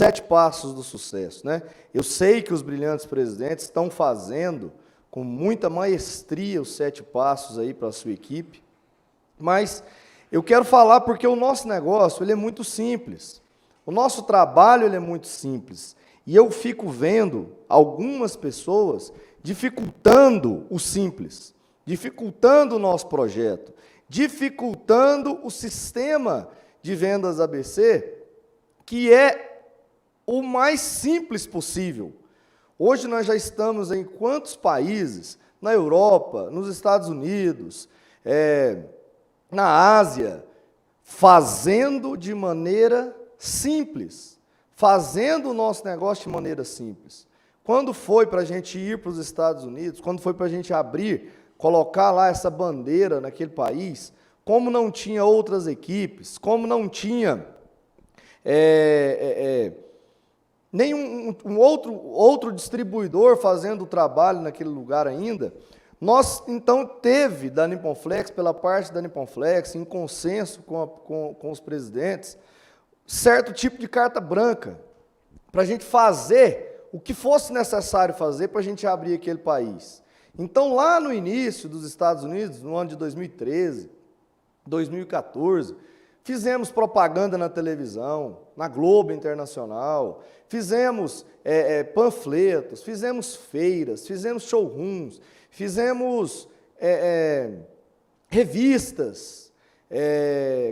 7 passos do sucesso, né? Eu sei que os brilhantes presidentes estão fazendo com muita maestria os 7 passos aí para a sua equipe, mas eu quero falar porque o nosso negócio ele é muito simples, o nosso trabalho ele é muito simples, e eu fico vendo algumas pessoas dificultando o simples, dificultando o nosso projeto, dificultando o sistema de vendas ABC, que é o mais simples possível. Hoje nós já estamos em quantos países? Na Europa, nos Estados Unidos, na Ásia, fazendo de maneira simples, fazendo o nosso negócio de maneira simples. Quando foi para a gente ir para os Estados Unidos, quando foi para a gente abrir, colocar lá essa bandeira naquele país, como não tinha outras equipes, como não tinha nenhum outro distribuidor fazendo o trabalho naquele lugar ainda, nós, então, teve da Nippon Flex, pela parte da Nippon Flex, em consenso com os presidentes, certo tipo de carta branca, para a gente fazer o que fosse necessário fazer para a gente abrir aquele país. Então, lá no início dos Estados Unidos, no ano de 2013, 2014, fizemos propaganda na televisão, na Globo Internacional, fizemos panfletos, fizemos feiras, fizemos showrooms, fizemos revistas,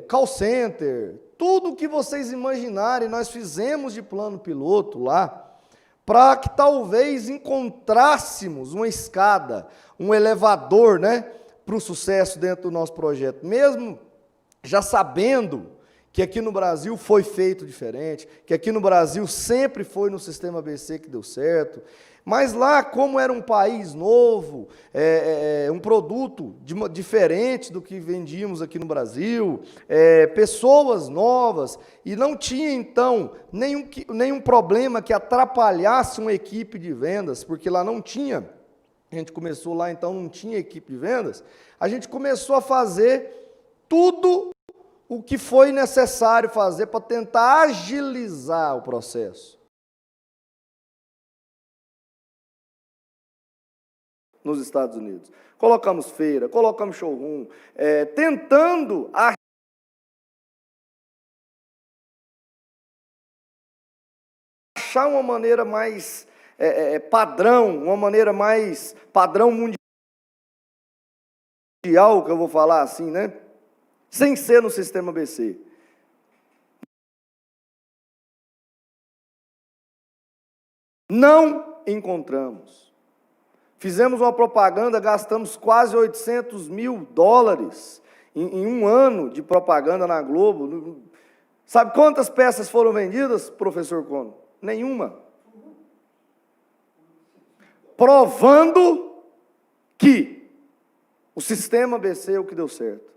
call center, tudo o que vocês imaginarem, nós fizemos de plano piloto lá, para que talvez encontrássemos uma escada, um elevador, né, para o sucesso dentro do nosso projeto, mesmo já sabendo que aqui no Brasil foi feito diferente, que aqui no Brasil sempre foi no sistema ABC que deu certo, mas lá, como era um país novo, um produto diferente do que vendíamos aqui no Brasil, pessoas novas, e não tinha, então, nenhum problema que atrapalhasse uma equipe de vendas, porque lá não tinha, a gente começou lá, então não tinha equipe de vendas, a gente começou a fazer tudo o que foi necessário fazer para tentar agilizar o processo. Nos Estados Unidos. Colocamos feira, colocamos showroom, tentando achar uma maneira mais padrão, uma maneira mais padrão mundial, que eu vou falar assim, né? Sem ser no sistema ABC. Não encontramos. Fizemos uma propaganda, gastamos quase $800 mil em um ano de propaganda na Globo. Sabe quantas peças foram vendidas, professor Cono? Nenhuma. Provando que o sistema ABC é o que deu certo.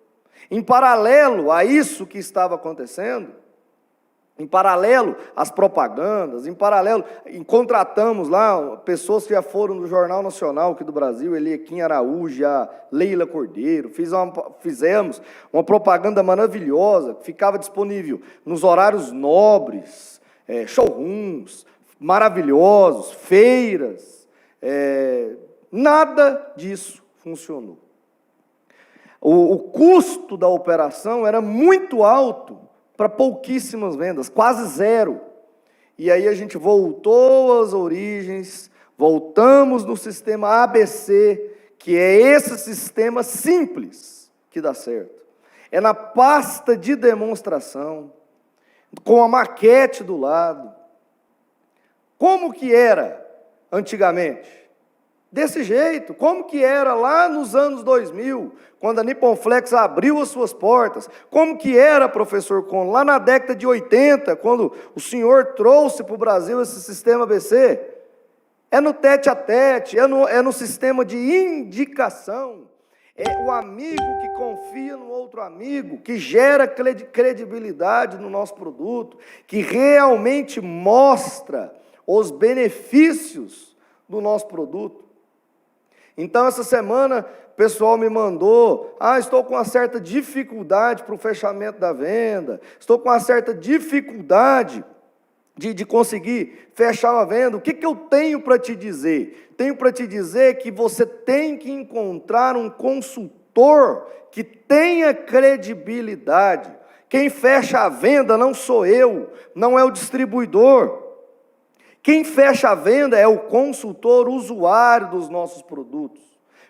Em paralelo a isso que estava acontecendo, em paralelo às propagandas, em paralelo, contratamos lá pessoas que já foram do Jornal Nacional aqui do Brasil, Eliakim Araújo, a Leila Cordeiro, fizemos uma propaganda maravilhosa, que ficava disponível nos horários nobres, showrooms maravilhosos, feiras, nada disso funcionou. O custo da operação era muito alto para pouquíssimas vendas, quase zero. E aí a gente voltou às origens, voltamos no sistema ABC, que é esse sistema simples que dá certo. É na pasta de demonstração, com a maquete do lado. Como que era antigamente? Desse jeito, como que era lá nos anos 2000, quando a Nippon Flex abriu as suas portas, como que era, professor Cono, lá na década de 80, quando o senhor trouxe para o Brasil esse sistema ABC, é no tete-a-tete, é no sistema de indicação, é o amigo que confia no outro amigo, que gera credibilidade no nosso produto, que realmente mostra os benefícios do nosso produto. Então, essa semana, o pessoal me mandou, estou com uma certa dificuldade para o fechamento da venda, estou com uma certa dificuldade de conseguir fechar uma venda, o que eu tenho para te dizer? Tenho para te dizer que você tem que encontrar um consultor que tenha credibilidade. Quem fecha a venda não sou eu, não é o distribuidor. Quem fecha a venda é o consultor usuário dos nossos produtos.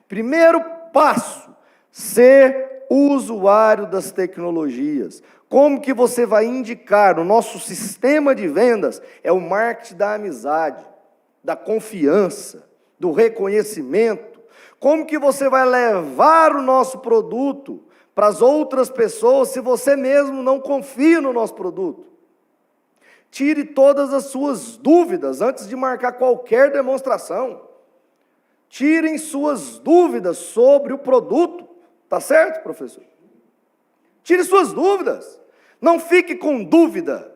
Primeiro passo, ser usuário das tecnologias. Como que você vai indicar? O nosso sistema de vendas é o marketing da amizade, da confiança, do reconhecimento. Como que você vai levar o nosso produto para as outras pessoas se você mesmo não confia no nosso produto? Tire todas as suas dúvidas antes de marcar qualquer demonstração. Tirem suas dúvidas sobre o produto. Tá certo, professor? Tire suas dúvidas. Não fique com dúvida.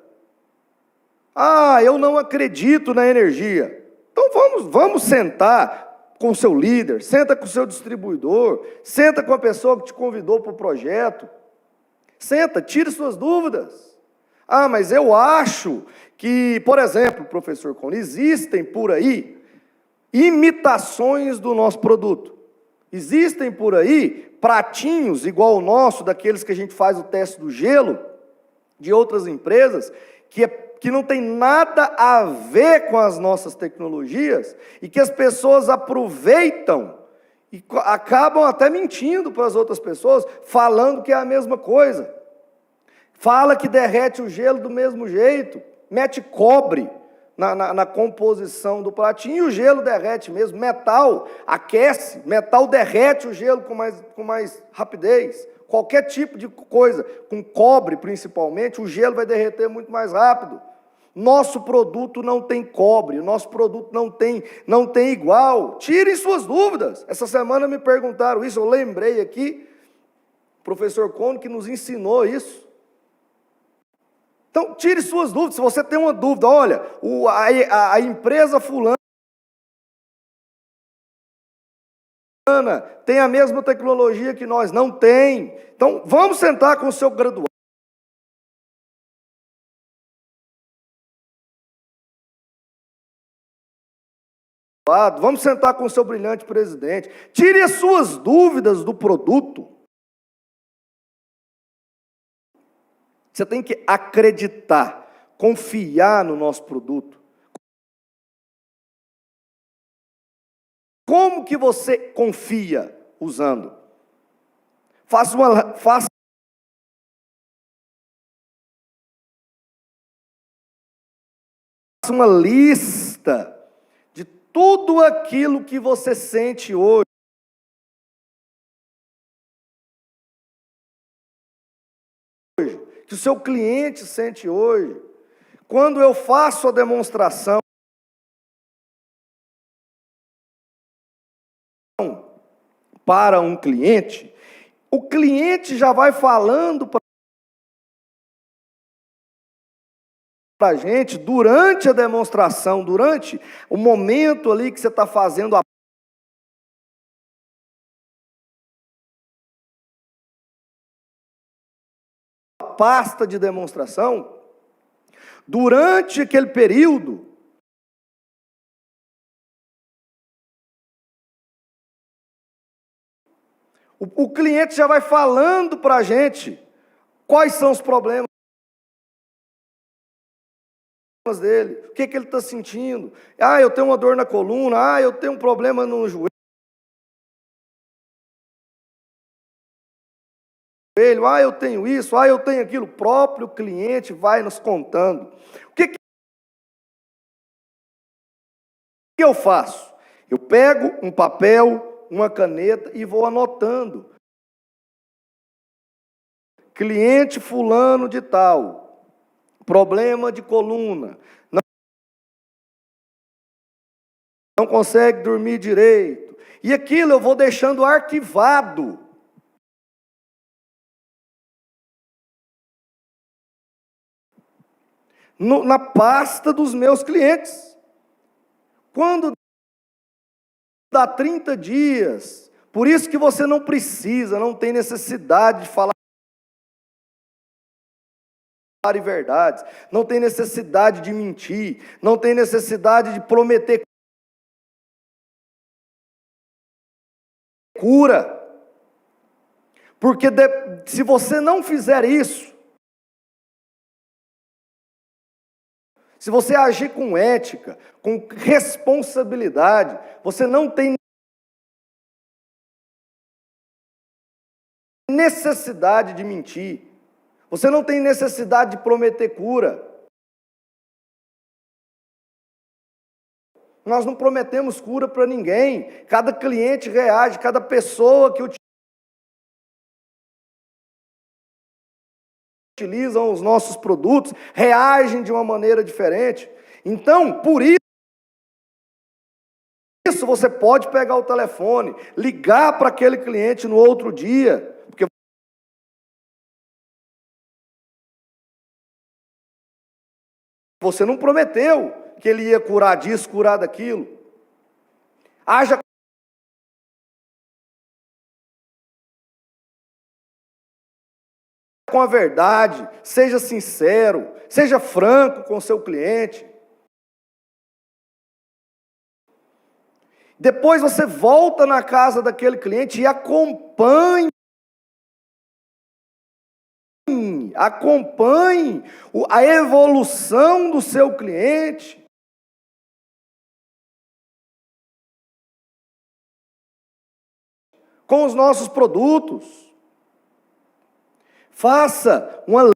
Ah, eu não acredito na energia. Então vamos sentar com o seu líder, senta com o seu distribuidor, senta com a pessoa que te convidou para o projeto. Senta, tire suas dúvidas. Ah, mas eu acho que, por exemplo, professor Cone, existem por aí imitações do nosso produto. Existem por aí pratinhos igual o nosso, daqueles que a gente faz o teste do gelo, de outras empresas, que não tem nada a ver com as nossas tecnologias, e que as pessoas aproveitam e acabam até mentindo para as outras pessoas, falando que é a mesma coisa. Fala que derrete o gelo do mesmo jeito, mete cobre na composição do pratinho, e o gelo derrete mesmo. Metal aquece, metal derrete o gelo com mais rapidez. Qualquer tipo de coisa, com cobre principalmente, o gelo vai derreter muito mais rápido. Nosso produto não tem cobre, nosso produto não tem igual. Tirem suas dúvidas. Essa semana me perguntaram isso, eu lembrei aqui, o professor Cone que nos ensinou isso. Então, tire suas dúvidas. Se você tem uma dúvida, olha, a empresa fulana tem a mesma tecnologia que nós. Não tem. Então, vamos sentar com o seu graduado. Vamos sentar com o seu brilhante presidente. Tire as suas dúvidas do produto. Você tem que acreditar, confiar no nosso produto. Como que você confia usando? Faça uma lista de tudo aquilo que você sente hoje. Que o seu cliente sente hoje. Quando eu faço a demonstração para um cliente, o cliente já vai falando para a gente, durante a demonstração, durante o momento ali que você está fazendo a pasta de demonstração, durante aquele período, o cliente já vai falando para a gente quais são os problemas dele, o que ele está sentindo. Ah, eu tenho uma dor na coluna, ah, eu tenho um problema no joelho, ah, eu tenho isso, ah, eu tenho aquilo. O próprio cliente vai nos contando. O que eu faço? Eu pego um papel, uma caneta e vou anotando. Cliente fulano de tal, problema de coluna, não consegue dormir direito. E aquilo eu vou deixando arquivado. Na pasta dos meus clientes. Quando dá 30 dias, por isso que você não precisa, não tem necessidade de falar verdades, não tem necessidade de mentir, não tem necessidade de prometer cura. Porque se você não fizer isso, se você agir com ética, com responsabilidade, você não tem necessidade de mentir. Você não tem necessidade de prometer cura. Nós não prometemos cura para ninguém. Cada cliente reage, cada pessoa que utilizam os nossos produtos reagem de uma maneira diferente. Então, por isso você pode pegar o telefone, ligar para aquele cliente no outro dia, porque você não prometeu que ele ia curar disso, curar daquilo. Haja com a verdade, seja sincero, seja franco com o seu cliente. Depois você volta na casa daquele cliente e acompanhe a evolução do seu cliente. Com os nossos produtos. Faça uma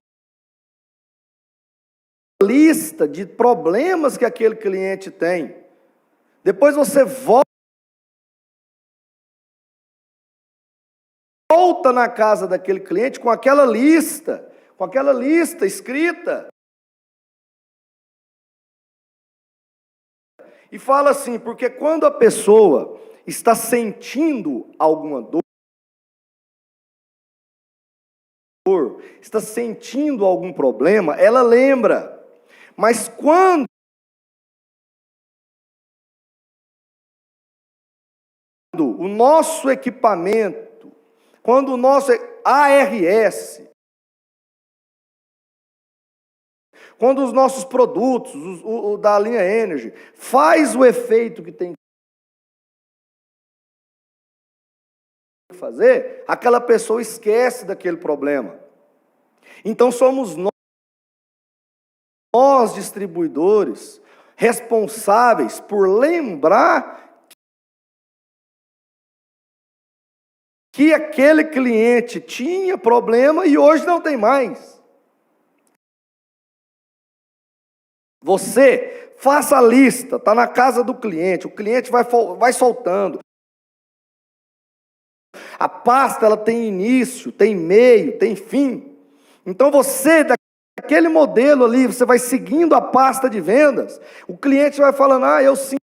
lista de problemas que aquele cliente tem. Depois você volta na casa daquele cliente com aquela lista escrita. E fala assim, porque quando a pessoa está sentindo alguma dor, está sentindo algum problema, ela lembra. Mas quando o nosso equipamento, quando o nosso ARS, quando os nossos produtos, o da linha Energy, faz o efeito que tem que fazer, aquela pessoa esquece daquele problema. Então somos nós distribuidores, responsáveis por lembrar que aquele cliente tinha problema e hoje não tem mais. Você faça a lista, está na casa do cliente, o cliente vai soltando. A pasta ela tem início, tem meio, tem fim. Então você, daquele modelo ali, você vai seguindo a pasta de vendas, o cliente vai falando, eu sinto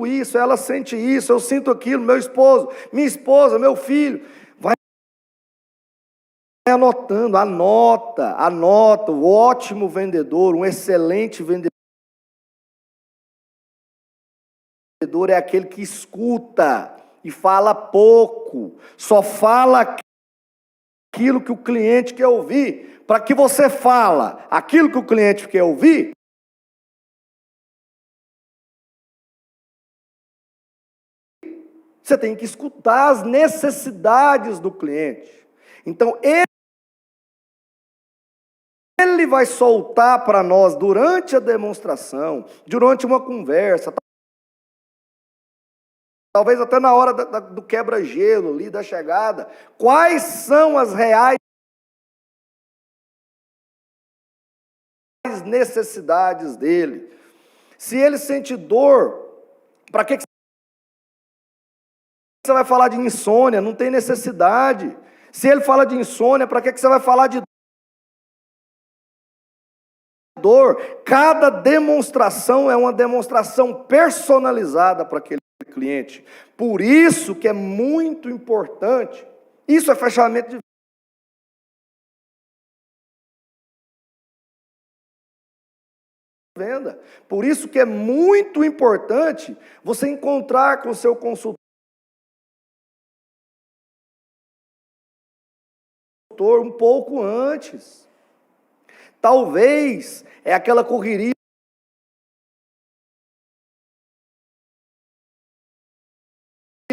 isso, ela sente isso, eu sinto aquilo, meu esposo, minha esposa, meu filho. Vai anotando, anota, o ótimo vendedor, um excelente vendedor é aquele que escuta e fala pouco, só fala aquilo que o cliente quer ouvir. Para que você fala aquilo que o cliente quer ouvir, você tem que escutar as necessidades do cliente. Então, ele vai soltar para nós durante a demonstração, durante uma conversa, talvez até na hora do quebra-gelo ali, da chegada, quais são as reais necessidades dele. Se ele sente dor, para que você vai falar de insônia? Não tem necessidade. Se ele fala de insônia, para que você vai falar de dor? Cada demonstração é uma demonstração personalizada para aquele cliente. Por isso que é muito importante. Isso é fechamento de venda. Por isso que é muito importante você encontrar com o seu consultor consultor um pouco antes. Talvez é aquela correria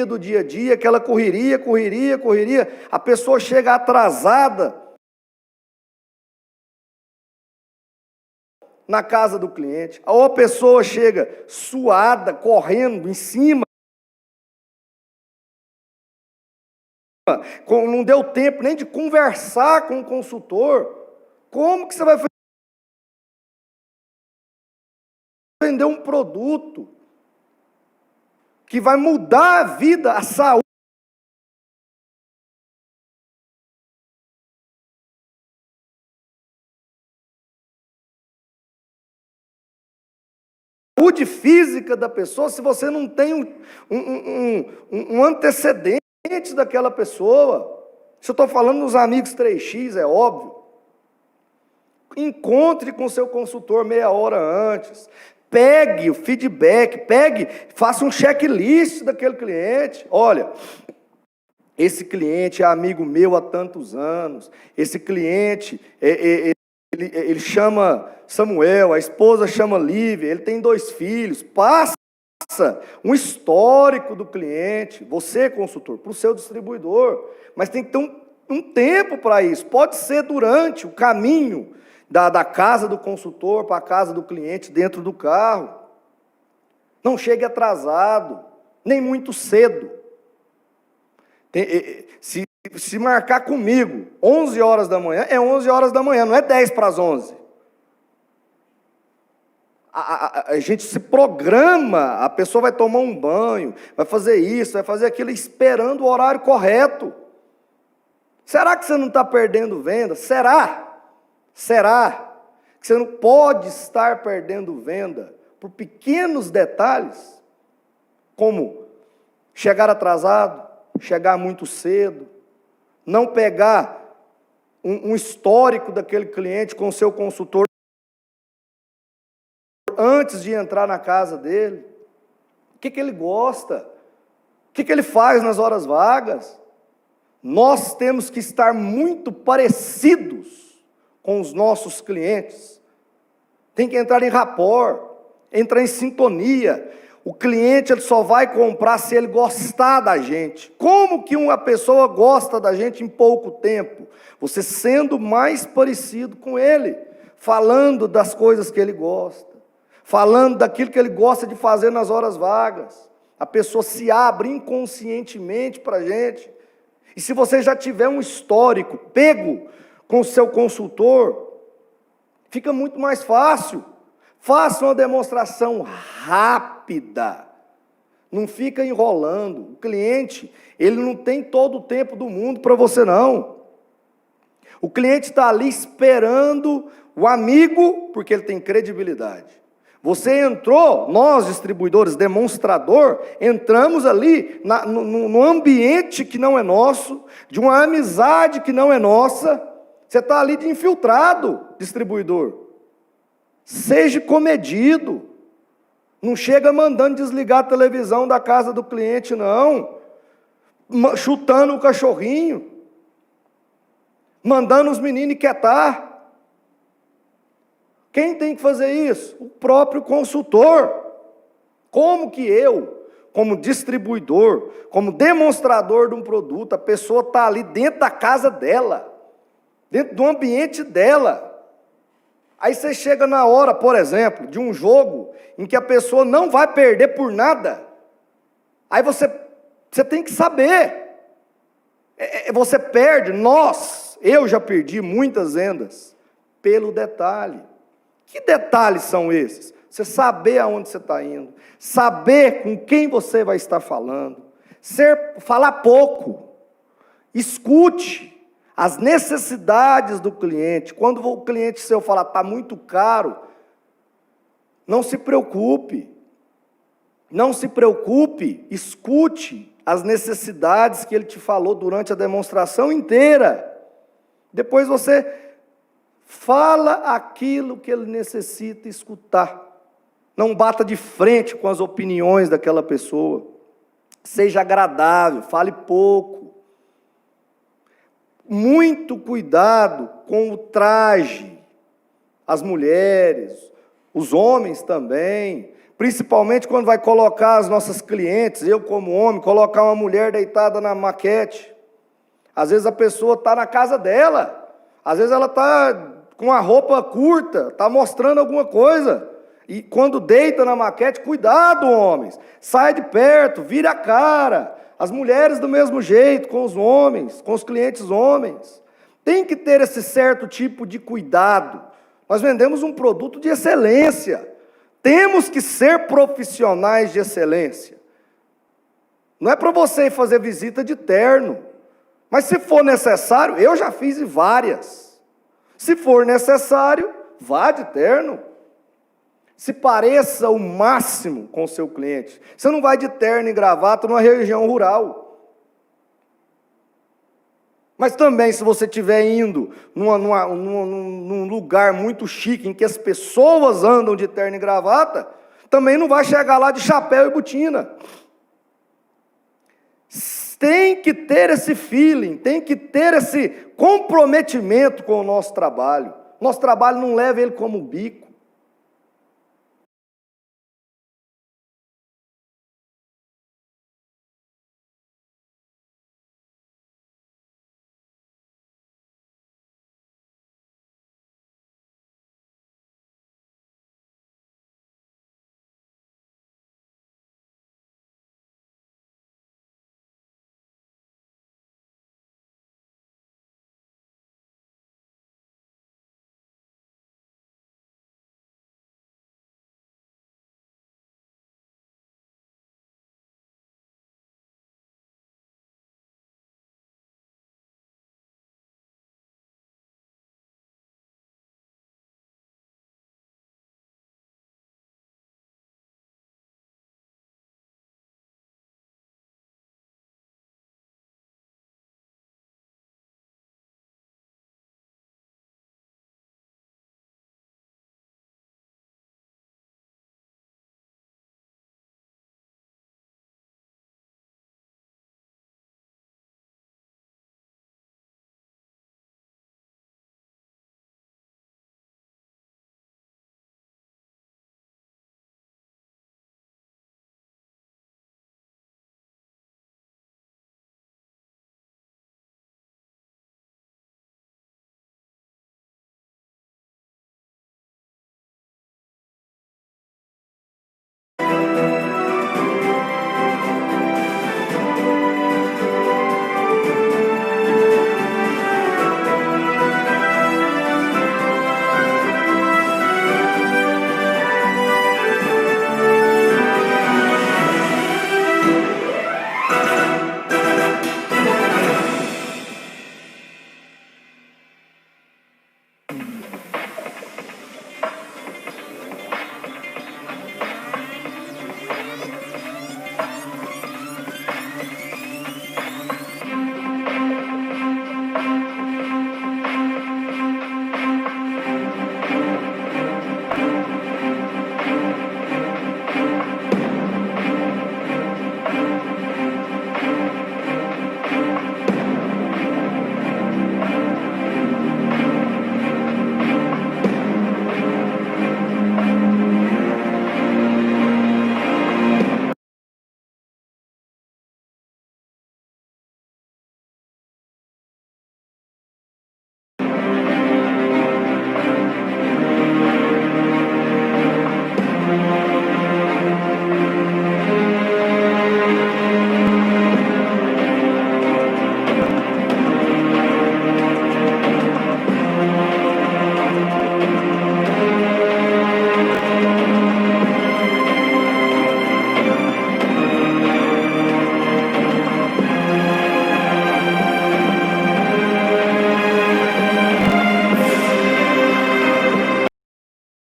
do dia a dia, aquela correria, a pessoa chega atrasada na casa do cliente, ou a pessoa chega suada, correndo em cima, não deu tempo nem de conversar com o consultor. Como que você vai vender um produto que vai mudar a vida, a saúde física da pessoa, se você não tem um antecedente daquela pessoa? Se eu estou falando dos amigos 3X, é óbvio. Encontre com seu consultor meia hora antes. Pegue o feedback, faça um checklist daquele cliente. Olha, esse cliente é amigo meu há tantos anos. Esse cliente, ele chama Samuel, a esposa chama Lívia, ele tem 2 filhos. Passa um histórico do cliente, você, consultor, para o seu distribuidor. Mas tem que ter um tempo para isso. Pode ser durante o caminho da casa do consultor para a casa do cliente, dentro do carro. Não chegue atrasado, nem muito cedo. Se marcar comigo 11 horas da manhã, é 11 horas da manhã, não é 10 para as 11. A gente se programa, a pessoa vai tomar um banho, vai fazer isso, vai fazer aquilo, esperando o horário correto. Será que você não está perdendo venda? Será que você não pode estar perdendo venda por pequenos detalhes, como chegar atrasado, chegar muito cedo, não pegar um histórico daquele cliente com o seu consultor antes de entrar na casa dele? O que ele gosta? O que ele faz nas horas vagas? Nós temos que estar muito parecidos com os nossos clientes. Tem que entrar em rapport, entrar em sintonia. O cliente ele só vai comprar se ele gostar da gente. Como que uma pessoa gosta da gente em pouco tempo? Você sendo mais parecido com ele, falando das coisas que ele gosta, falando daquilo que ele gosta de fazer nas horas vagas. A pessoa se abre inconscientemente para a gente. E se você já tiver um histórico pego com o seu consultor, fica muito mais fácil. Faça uma demonstração rápida. Não fica enrolando. O cliente, ele não tem todo o tempo do mundo para você, não. O cliente está ali esperando o amigo, porque ele tem credibilidade. Você entrou, nós distribuidores, demonstrador, entramos ali no ambiente que não é nosso, de uma amizade que não é nossa. Você está ali de infiltrado, distribuidor. Seja comedido. Não chega mandando desligar a televisão da casa do cliente, não. Chutando o cachorrinho. Mandando os meninos quietar. Quem tem que fazer isso? O próprio consultor. Como que eu, como distribuidor, como demonstrador de um produto, a pessoa está ali dentro da casa dela, dentro do ambiente dela. Aí você chega na hora, por exemplo, de um jogo em que a pessoa não vai perder por nada. Aí você tem que saber. Você perde, eu já perdi muitas vendas pelo detalhe. Que detalhes são esses? Você saber aonde você está indo, saber com quem você vai estar falando, falar pouco, escute as necessidades do cliente. Quando o cliente seu falar, está muito caro, não se preocupe, escute as necessidades que ele te falou durante a demonstração inteira. Depois você fala aquilo que ele necessita escutar. Não bata de frente com as opiniões daquela pessoa. Seja agradável, fale pouco. muito cuidado com o traje, as mulheres, os homens também, principalmente quando vai colocar as nossas clientes, eu como homem, colocar uma mulher deitada na maquete. Às vezes a pessoa está na casa dela, às vezes ela está com a roupa curta, está mostrando alguma coisa. E quando deita na maquete, cuidado, homens, sai de perto, vira a cara. As mulheres do mesmo jeito, com os homens, com os clientes homens. Tem que ter esse certo tipo de cuidado. Nós vendemos um produto de excelência. Temos que ser profissionais de excelência. Não é para você ir fazer visita de terno. Mas se for necessário, eu já fiz várias. Se for necessário, vá de terno. Se pareça o máximo com o seu cliente. Você não vai de terno e gravata numa região rural. Mas também, se você estiver indo num lugar muito chique, em que as pessoas andam de terno e gravata, também não vai chegar lá de chapéu e botina. Tem que ter esse feeling, tem que ter esse comprometimento com o nosso trabalho. Nosso trabalho não leva ele como bico.